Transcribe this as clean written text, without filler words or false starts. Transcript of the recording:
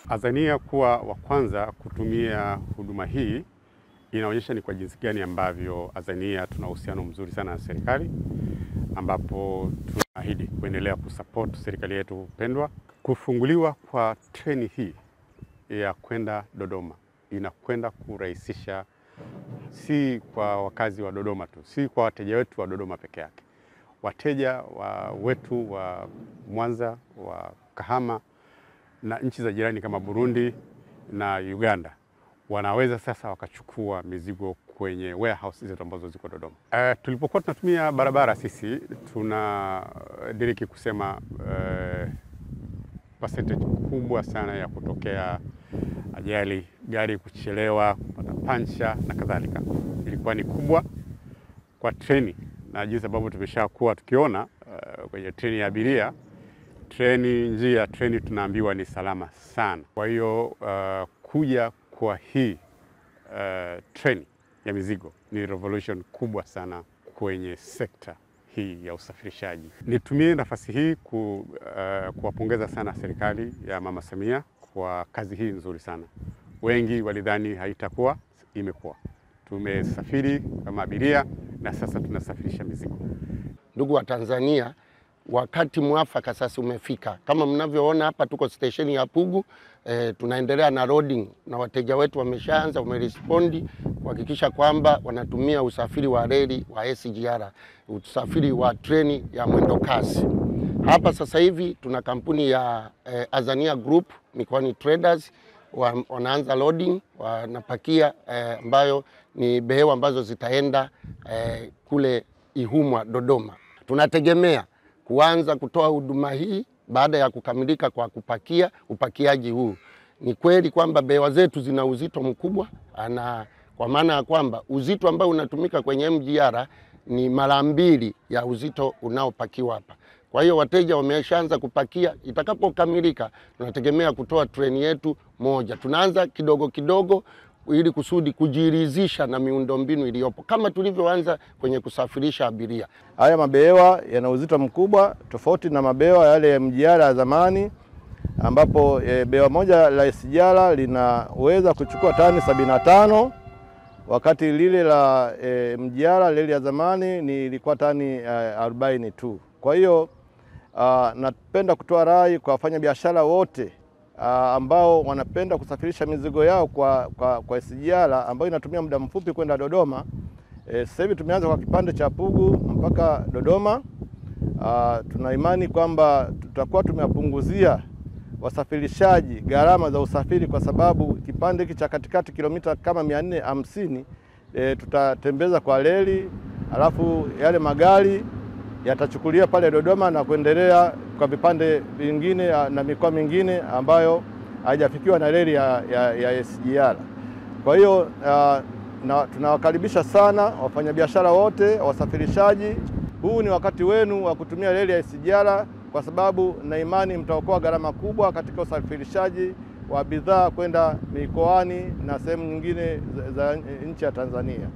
Azania kuwa wa kwanza kutumia huduma hii inaonyesha ni kwa jinsi gani ambavyo Azania tuna uhusiano mzuri sana na serikali, ambapo tunaahidi kuendelea kusupport serikali yetu pendwa. Kufunguliwa kwa treni hii ya kwenda Dodoma inakwenda kurahisisha si kwa wakazi wa Dodoma tu, si kwa wateja wetu wa Dodoma peke yake. Wateja wetu wa Mwanza, wa Kahama na nchi za jirani kama Burundi na Uganda wanaweza sasa wakachukua mizigo kwenye warehouse zetu ambazo ziko Dodoma. Tulipokuwa tunatumia barabara sisi tunadiriki kusema percentage kubwa sana ya kutokea ajali, gari kuchelewa, kupata pancha na kadhalika ilikuwa ni kubwa. Kwa treni na jinsi ambavyo tumeshakuwa tukiona kwenye treni ya abiria, njia ya treni tunaambiwa ni salama sana. Kwa hiyo kuja kwa hii treni ya mizigo ni revolution kubwa sana kwenye sekta hii ya usafirishaji. Nitumie nafasi hii kuwapongeza sana serikali ya Mama Samia kwa kazi hii nzuri sana. Wengi walidhani haitakuwa, imekuwa. Tumesafiri kama abiria na sasa tunasafirisha mizigo. Ndugu wa Tanzania, wakati mwafaka sasa umefika. Kama mnavyoona hapa tuko stesheni ya Pugu, tunaendelea na loading na wateja wetu wameshaanza, wamerespondi kuhakikisha kwamba wanatumia usafiri wa reli wa SGR, usafiri wa treni ya mwendo kasi. Hapa sasa hivi tuna kampuni ya Azania Group, Mikoani Traders, wanaanza loading, wanapakia ambayo ni behewa ambazo zitaenda kule Ihumwa Dodoma. Tunategemea kuanza kutoa huduma hii baada ya kukamilika kwa kupakia upakiaji huu. Ni kweli kwamba behewa zetu zina uzito mkubwa, kwa maana ya kwamba uzito ambao unatumika kwenye MGR ni mara 2 ya uzito unaopakiwa hapa. Kwa hiyo wateja wameshaanza kupakia. Itakapokamilika tunategemea kutoa treni yetu moja. Tunaanza kidogo kidogo ili kusudi kujiridhisha na miundombinu iliyopo kama tulivyoanza kwenye kusafirisha abiria. Haya mabehewa yana uzito mkubwa tofauti na mabehewa yale ya MGR ya zamani, ambapo behewa moja la SGR linaweza kuchukua tani 75, wakati lile la MGR lile ya zamani ilikuwa tani 40 tu. Kwa hiyo napenda kutoa rai kwa wafanyabiashara wote ambao wanapenda kusafirisha mizigo yao kwa SGR ambayo inatumia muda mfupi kwenda Dodoma. Sasa hivi tumeanza kwa kipande cha Pugu mpaka Dodoma. Tuna imani kwamba tutakuwa tumewapunguzia wasafirishaji gharama za usafiri, kwa sababu kipande hiki cha katikati kilomita kama 450 tutatembeza kwa reli, alafu yale magari yatachukulia pale Dodoma na kuendelea kwa vipande vingine na mikoa mingine ambayo haijafikiwa na reli ya SGR. Kwa hiyo tunawakaribisha sana wafanyabiashara wote, wasafirishaji. Huu ni wakati wenu wa kutumia reli ya SGR, kwa sababu na imani mtaokoa gharama kubwa katika usafirishaji wa bidhaa kwenda mikoani na sehemu nyingine za nchi ya Tanzania.